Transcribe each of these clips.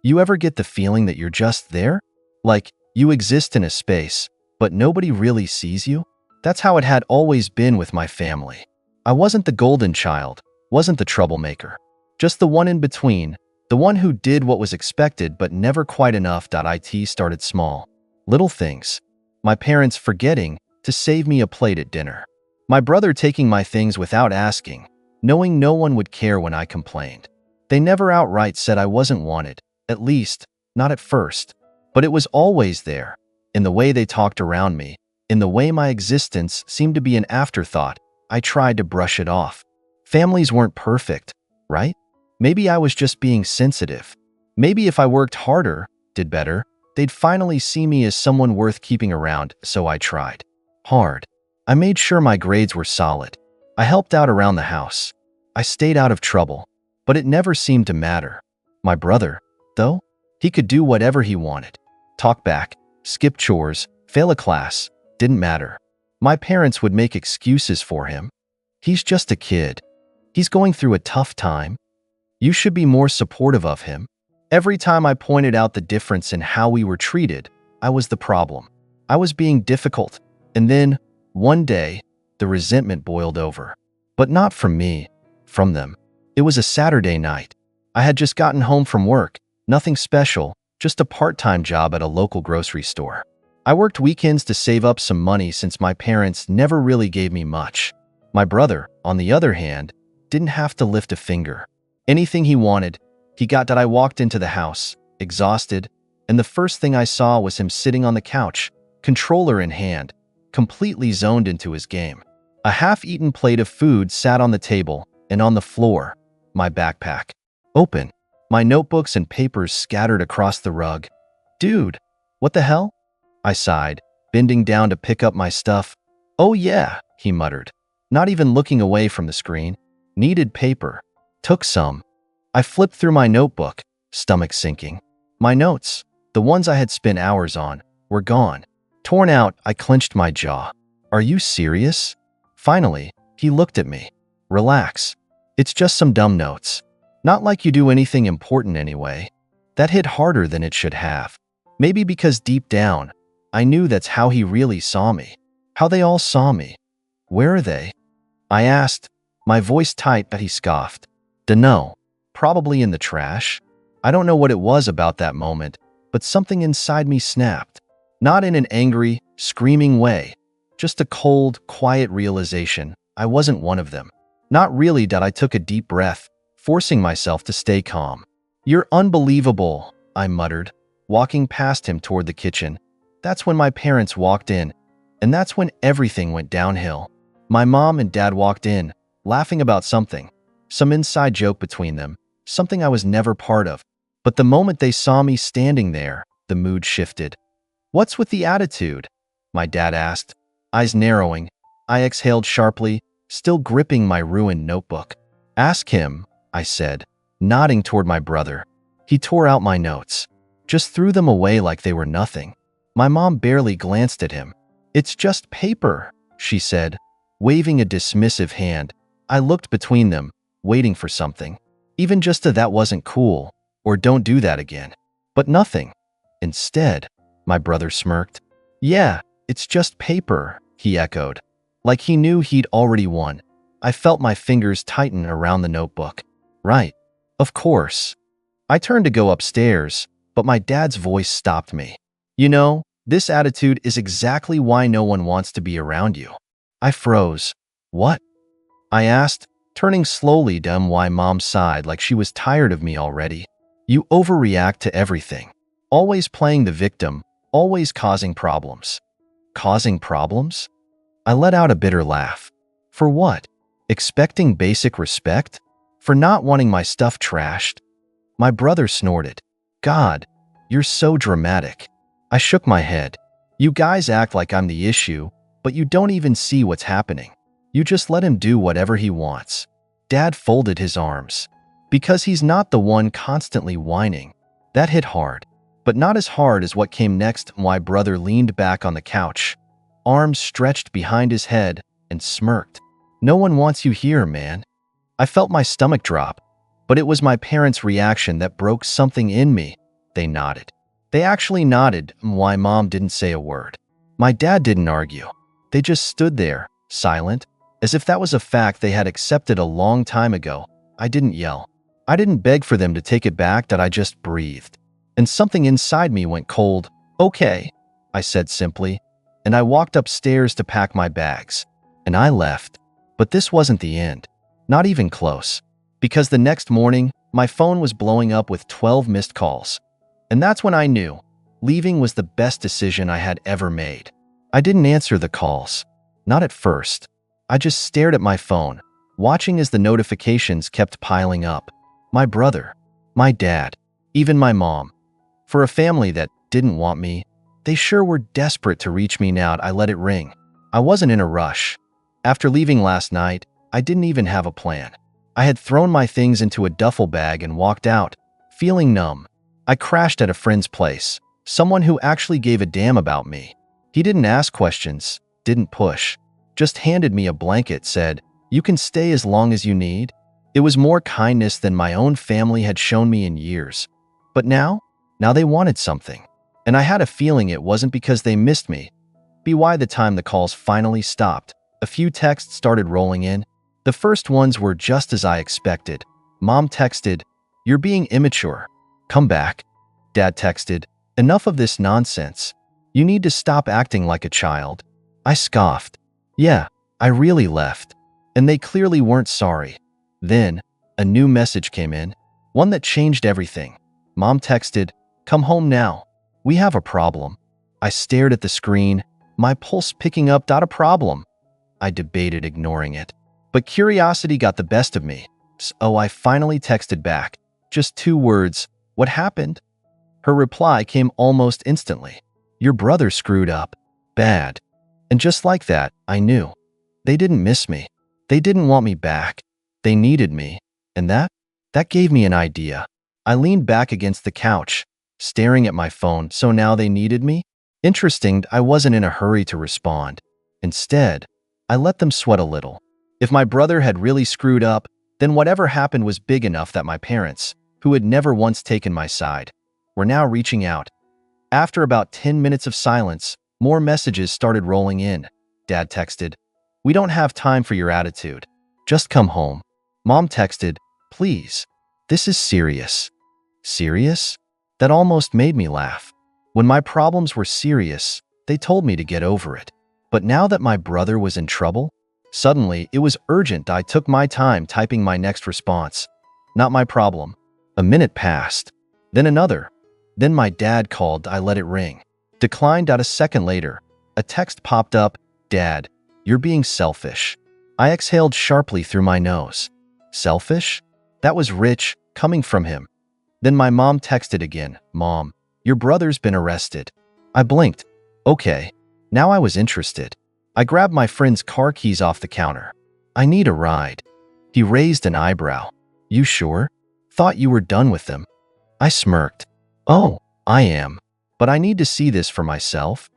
You ever get the feeling that you're just there? Like, you exist in a space, but nobody really sees you? That's how it had always been with my family. I wasn't the golden child, wasn't the troublemaker. Just the one in between, the one who did what was expected but never quite enough. It started small. Little things. My parents forgetting to save me a plate at dinner. My brother taking my things without asking, knowing no one would care when I complained. They never outright said I wasn't wanted, at least, not at first. But it was always there, in the way they talked around me, in the way my existence seemed to be an afterthought. I tried to brush it off. Families weren't perfect, right? Maybe I was just being sensitive. Maybe if I worked harder, did better, they'd finally see me as someone worth keeping around, so I tried. Hard. I made sure my grades were solid. I helped out around the house. I stayed out of trouble, but it never seemed to matter. My brother, though, he could do whatever he wanted. Talk back, skip chores, fail a class, didn't matter. My parents would make excuses for him. He's just a kid. He's going through a tough time. You should be more supportive of him. Every time I pointed out the difference in how we were treated, I was the problem. I was being difficult. And then, one day, the resentment boiled over. But not from me, from them. It was a Saturday night. I had just gotten home from work, nothing special, just a part-time job at a local grocery store. I worked weekends to save up some money since my parents never really gave me much. My brother, on the other hand, didn't have to lift a finger. Anything he wanted, he got. I walked into the house, exhausted, and the first thing I saw was him sitting on the couch, controller in hand, completely zoned into his game. A half-eaten plate of food sat on the table, and on the floor, my backpack. Open. My notebooks and papers scattered across the rug. Dude, what the hell? I sighed, bending down to pick up my stuff. Oh yeah, he muttered, not even looking away from the screen. Needed paper. Took some. I flipped through my notebook, stomach sinking. My notes, the ones I had spent hours on, were gone. Torn out, I clenched my jaw. Are you serious? Finally, he looked at me. Relax. It's just some dumb notes. Not like you do anything important anyway. That hit harder than it should have. Maybe because deep down, I knew that's how he really saw me. How they all saw me. Where are they? I asked, my voice tight, but he scoffed. Dunno. Probably in the trash. I don't know what it was about that moment, but something inside me snapped. Not in an angry, screaming way. Just a cold, quiet realization I wasn't one of them. Not really. I took a deep breath, forcing myself to stay calm. You're unbelievable, I muttered, walking past him toward the kitchen. That's when my parents walked in, and that's when everything went downhill. My mom and dad walked in, laughing about something, some inside joke between them, something I was never part of. But the moment they saw me standing there, the mood shifted. What's with the attitude? My dad asked, eyes narrowing. I exhaled sharply, still gripping my ruined notebook. Ask him, I said, nodding toward my brother. He tore out my notes, just threw them away like they were nothing. My mom barely glanced at him. It's just paper, she said, waving a dismissive hand. I looked between them, waiting for something. Even just a that wasn't cool, or don't do that again. But nothing. Instead, my brother smirked. Yeah, it's just paper, he echoed. Like he knew he'd already won. I felt my fingers tighten around the notebook. Right. Of course. I turned to go upstairs, but my dad's voice stopped me. You know, this attitude is exactly why no one wants to be around you. I froze. What? I asked, turning slowly down why Mom sighed like she was tired of me already. You overreact to everything. Always playing the victim, always causing problems. Causing problems? I let out a bitter laugh. For what? Expecting basic respect? For not wanting my stuff trashed? My brother snorted. God, you're so dramatic. I shook my head. You guys act like I'm the issue, but you don't even see what's happening. You just let him do whatever he wants. Dad folded his arms. Because he's not the one constantly whining. That hit hard. But not as hard as what came next. My brother leaned back on the couch, arms stretched behind his head, and smirked. No one wants you here, man. I felt my stomach drop, but it was my parents' reaction that broke something in me. They nodded. They actually nodded, why Mom didn't say a word. My dad didn't argue. They just stood there, silent, as if that was a fact they had accepted a long time ago. I didn't yell. I didn't beg for them to take it back, that I just breathed. And something inside me went cold. Okay, I said simply, and I walked upstairs to pack my bags. And I left. But this wasn't the end. Not even close. Because the next morning, my phone was blowing up with 12 missed calls. And that's when I knew leaving was the best decision I had ever made. I didn't answer the calls. Not at first. I just stared at my phone, watching as the notifications kept piling up. My brother, my dad, even my mom. For a family that didn't want me, they sure were desperate to reach me now. I let it ring. I wasn't in a rush. After leaving last night, I didn't even have a plan. I had thrown my things into a duffel bag and walked out, feeling numb. I crashed at a friend's place, someone who actually gave a damn about me. He didn't ask questions, didn't push, just handed me a blanket, said, "You can stay as long as you need." It was more kindness than my own family had shown me in years. But now they wanted something. And I had a feeling it wasn't because they missed me. By the time the calls finally stopped, a few texts started rolling in. The first ones were just as I expected. Mom texted, "You're being immature. Come back." Dad texted, "Enough of this nonsense. You need to stop acting like a child." I scoffed. Yeah, I really left. And they clearly weren't sorry. Then, a new message came in, one that changed everything. Mom texted, "Come home now. We have a problem." I stared at the screen, my pulse picking up. "A problem?" I debated ignoring it. But curiosity got the best of me. So I finally texted back. Just 2 words. "What happened?" Her reply came almost instantly. "Your brother screwed up. Bad." And just like that, I knew. They didn't miss me. They didn't want me back. They needed me. And that gave me an idea. I leaned back against the couch, staring at my phone. So now they needed me? Interesting, I wasn't in a hurry to respond. Instead, I let them sweat a little. If my brother had really screwed up, then whatever happened was big enough that my parents, who had never once taken my side, were now reaching out. After about 10 minutes of silence, more messages started rolling in. Dad texted, "We don't have time for your attitude. Just come home." Mom texted, "Please. This is serious." Serious? That almost made me laugh. When my problems were serious, they told me to get over it. But now that my brother was in trouble, suddenly it was urgent. I took my time typing my next response. "Not my problem." A minute passed. Then another. Then my dad called. I let it ring. Declined. A second later, a text popped up. "Dad, you're being selfish." I exhaled sharply through my nose. Selfish? That was rich, coming from him. Then my mom texted again. "Mom, your brother's been arrested." I blinked. Okay. Now I was interested. I grabbed my friend's car keys off the counter. "I need a ride." He raised an eyebrow. "You sure? Thought you were done with them." I smirked. "Oh, I am. But I need to see this for myself."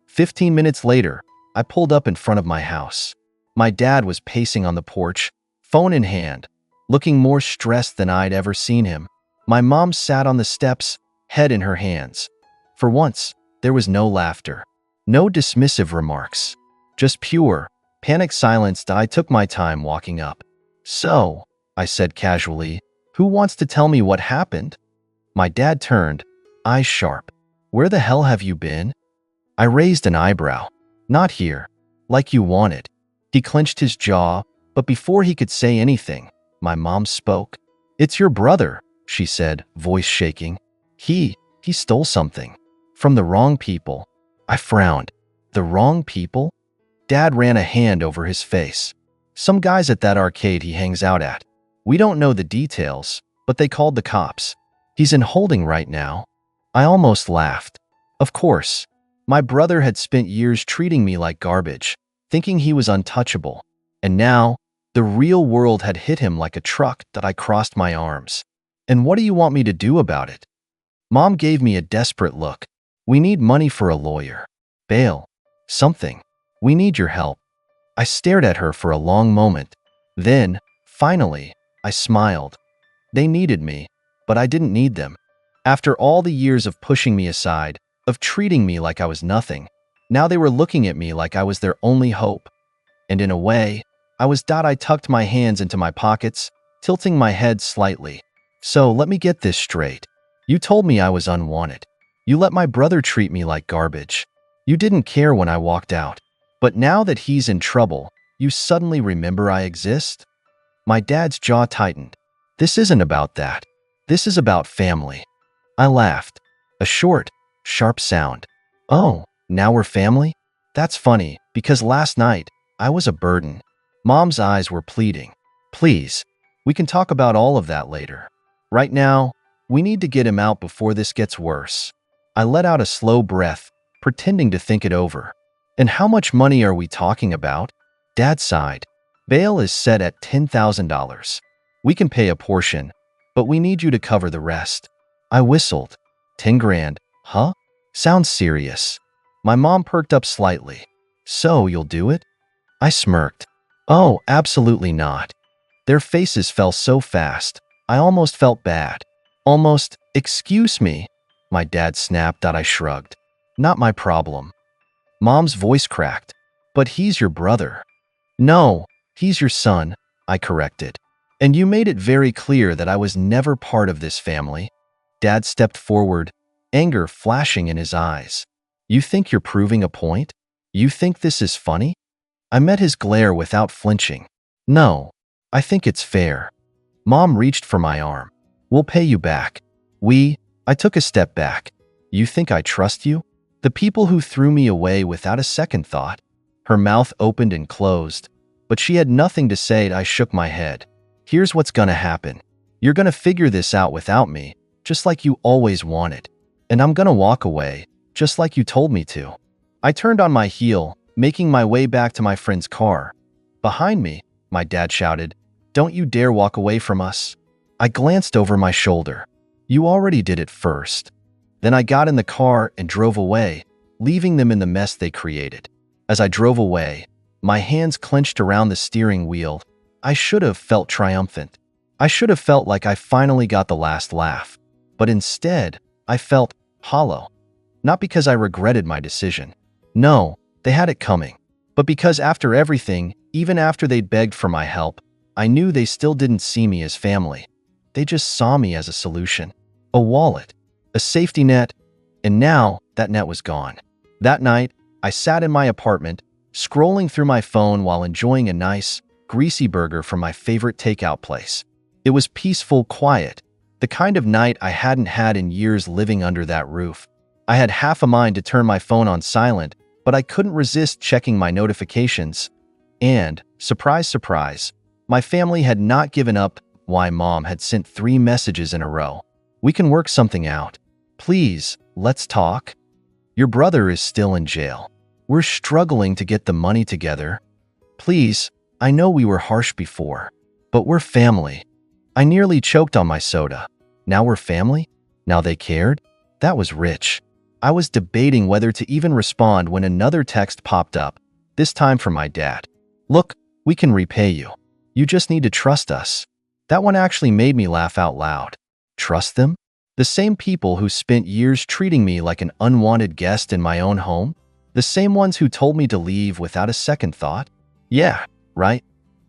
15 minutes later, I pulled up in front of my house. My dad was pacing on the porch, phone in hand, looking more stressed than I'd ever seen him. My mom sat on the steps, head in her hands. For once, there was no laughter, no dismissive remarks, just pure, panicked silence. I took my time walking up. "So," I said casually, "who wants to tell me what happened?" My dad turned, eyes sharp. "Where the hell have you been?" I raised an eyebrow. "Not here. Like you wanted." He clenched his jaw, but before he could say anything, my mom spoke. "It's your brother," she said, voice shaking. He stole something. From the wrong people." I frowned. "The wrong people?" Dad ran a hand over his face. "Some guys at that arcade he hangs out at. We don't know the details, but they called the cops. He's in holding right now." I almost laughed. Of course. My brother had spent years treating me like garbage, thinking he was untouchable. And now, the real world had hit him like a truck. That I crossed my arms. "And what do you want me to do about it?" Mom gave me a desperate look. "We need money for a lawyer. Bail. Something. We need your help." I stared at her for a long moment. Then, finally, I smiled. They needed me, but I didn't need them. After all the years of pushing me aside, of treating me like I was nothing, now they were looking at me like I was their only hope. And in a way, I tucked my hands into my pockets, tilting my head slightly. So let me get this straight. You told me I was unwanted. You let my brother treat me like garbage. You didn't care when I walked out. But now that he's in trouble, you suddenly remember I exist? My dad's jaw tightened. This isn't about that. This is about family. I laughed. A short, sharp sound. Oh, now we're family? That's funny, because last night, I was a burden. Mom's eyes were pleading. Please, we can talk about all of that later. Right now, we need to get him out before this gets worse. I let out a slow breath, pretending to think it over. And how much money are we talking about? Dad sighed. Bail is set at $10,000. We can pay a portion, but we need you to cover the rest. I whistled. 10 grand, huh? Sounds serious. My mom perked up slightly. So you'll do it? I smirked. Oh, absolutely not. Their faces fell so fast, I almost felt bad. Almost, excuse me, my dad snapped. I shrugged. Not my problem. Mom's voice cracked. But he's your brother. No, he's your son, I corrected. And you made it very clear that I was never part of this family. Dad stepped forward, anger flashing in his eyes. You think you're proving a point? You think this is funny? I met his glare without flinching. No, I think it's fair. Mom reached for my arm. We'll pay you back. I took a step back. You think I trust you? The people who threw me away without a second thought. Her mouth opened and closed, but she had nothing to say. I shook my head. Here's what's gonna happen. You're gonna figure this out without me, just like you always wanted. And I'm gonna walk away, just like you told me to. I turned on my heel, making my way back to my friend's car. Behind me, my dad shouted, "Don't you dare walk away from us." I glanced over my shoulder. You already did it first. Then I got in the car and drove away, leaving them in the mess they created. As I drove away, my hands clenched around the steering wheel. I should have felt triumphant. I should have felt like I finally got the last laugh. But instead, I felt hollow. Not because I regretted my decision. No, they had it coming. But because after everything, even after they'd begged for my help, I knew they still didn't see me as family. They just saw me as a solution. A wallet. A safety net. And now, that net was gone. That night, I sat in my apartment, scrolling through my phone while enjoying a nice, greasy burger from my favorite takeout place. It was peaceful, quiet. The kind of night I hadn't had in years living under that roof. I had half a mind to turn my phone on silent, but I couldn't resist checking my notifications. And, surprise, surprise, my family had not given up. Why Mom had sent 3 messages in a row. We can work something out. Please, let's talk. Your brother is still in jail. We're struggling to get the money together. Please, I know we were harsh before, but we're family. I nearly choked on my soda. Now we're family? Now they cared? That was rich. I was debating whether to even respond when another text popped up, this time from my dad. Look, we can repay you. You just need to trust us. That one actually made me laugh out loud. Trust them? The same people who spent years treating me like an unwanted guest in my own home? The same ones who told me to leave without a second thought? Yeah, right?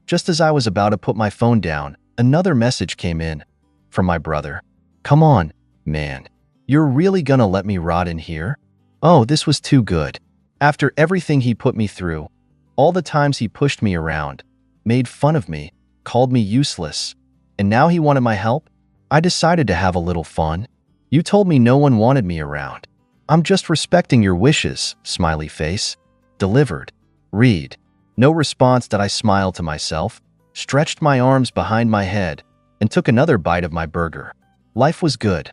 Just as I was about to put my phone down, another message came in from my brother. Come on, man. You're really gonna let me rot in here? Oh, this was too good. After everything he put me through, all the times he pushed me around, made fun of me, called me useless, and now he wanted my help? I decided to have a little fun. You told me no one wanted me around. I'm just respecting your wishes, smiley face. Delivered. Read. No response. I smiled to myself, stretched my arms behind my head, and took another bite of my burger. Life was good.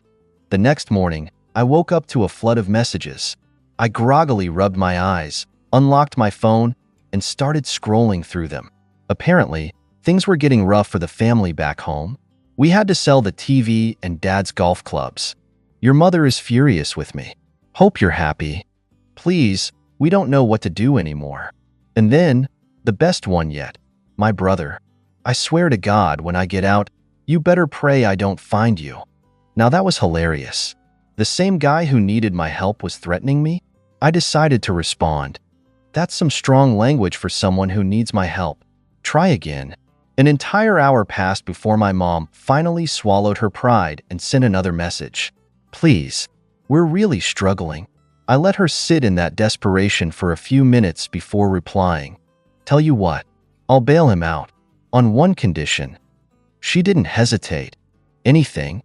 The next morning, I woke up to a flood of messages. I groggily rubbed my eyes, unlocked my phone, and started scrolling through them. Apparently, things were getting rough for the family back home. We had to sell the TV and Dad's golf clubs. Your mother is furious with me. Hope you're happy. Please, we don't know what to do anymore. And then, the best one yet, my brother. I swear to God, when I get out, you better pray I don't find you. Now that was hilarious. The same guy who needed my help was threatening me? I decided to respond. That's some strong language for someone who needs my help. Try again. An entire hour passed before my mom finally swallowed her pride and sent another message. Please, we're really struggling. I let her sit in that desperation for a few minutes before replying. Tell you what, I'll bail him out. On one condition. She didn't hesitate. Anything?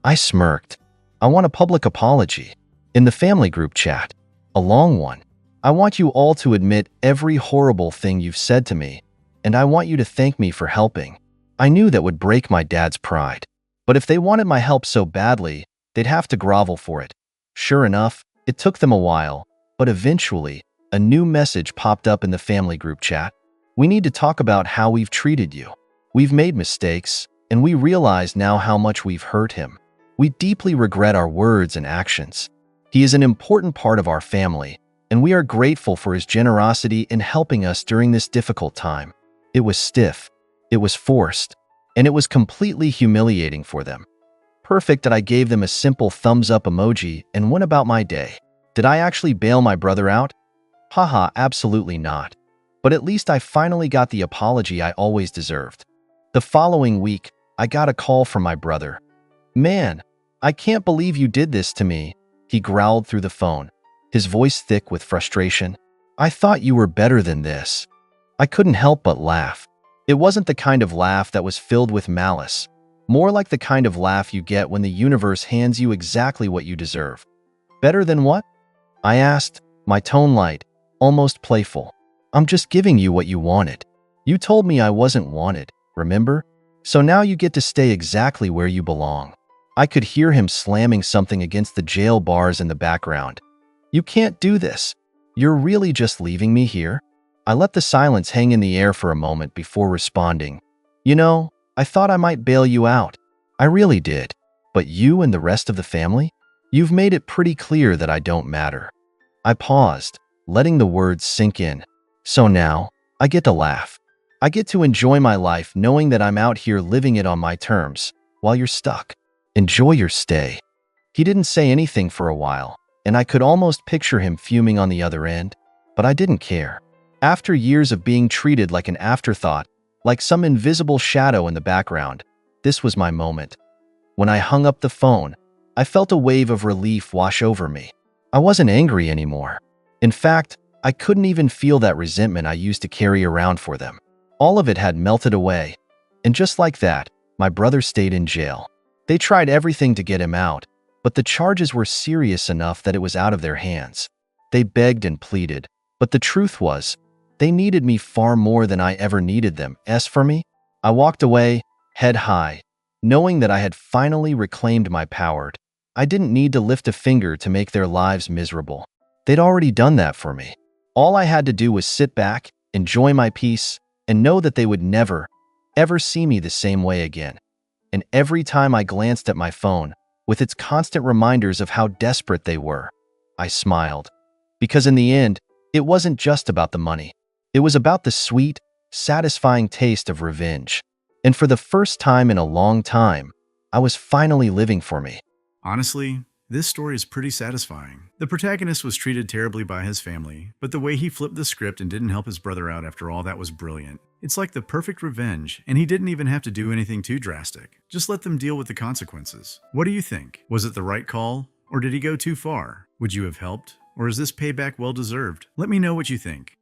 I smirked. I want a public apology. In the family group chat. A long one. I want you all to admit every horrible thing you've said to me, and I want you to thank me for helping. I knew that would break my dad's pride. But if they wanted my help so badly, they'd have to grovel for it. Sure enough, it took them a while, but eventually, a new message popped up in the family group chat. We need to talk about how we've treated you. We've made mistakes, and we realize now how much we've hurt him. We deeply regret our words and actions. He is an important part of our family, and we are grateful for his generosity in helping us during this difficult time. It was stiff, it was forced, and it was completely humiliating for them. Perfect that I gave them a simple thumbs up emoji and went about my day. Did I actually bail my brother out? Haha, absolutely not. But at least I finally got the apology I always deserved. The following week, I got a call from my brother. Man, I can't believe you did this to me, he growled through the phone, his voice thick with frustration. I thought you were better than this. I couldn't help but laugh. It wasn't the kind of laugh that was filled with malice, more like the kind of laugh you get when the universe hands you exactly what you deserve. Better than what? I asked, my tone light, almost playful. I'm just giving you what you wanted. You told me I wasn't wanted, remember? So now you get to stay exactly where you belong. I could hear him slamming something against the jail bars in the background. You can't do this. You're really just leaving me here? I let the silence hang in the air for a moment before responding. You know, I thought I might bail you out. I really did. But you and the rest of the family? You've made it pretty clear that I don't matter. I paused, letting the words sink in. So now, I get to laugh. I get to enjoy my life knowing that I'm out here living it on my terms, while you're stuck. Enjoy your stay. He didn't say anything for a while, and I could almost picture him fuming on the other end, but I didn't care. After years of being treated like an afterthought, like some invisible shadow in the background, this was my moment. When I hung up the phone, I felt a wave of relief wash over me. I wasn't angry anymore. In fact, I couldn't even feel that resentment I used to carry around for them. All of it had melted away. And just like that, my brother stayed in jail. They tried everything to get him out, but the charges were serious enough that it was out of their hands. They begged and pleaded, but the truth was, they needed me far more than I ever needed them. As for me, I walked away, head high, knowing that I had finally reclaimed my power. I didn't need to lift a finger to make their lives miserable. They'd already done that for me. All I had to do was sit back, enjoy my peace, and know that they would never, ever see me the same way again. And every time I glanced at my phone, with its constant reminders of how desperate they were, I smiled. Because in the end, it wasn't just about the money. It was about the sweet, satisfying taste of revenge. And for the first time in a long time, I was finally living for me. Honestly, this story is pretty satisfying. The protagonist was treated terribly by his family, but the way he flipped the script and didn't help his brother out after all that was brilliant. It's like the perfect revenge, and he didn't even have to do anything too drastic. Just let them deal with the consequences. What do you think? Was it the right call, or did he go too far? Would you have helped, or is this payback well deserved? Let me know what you think.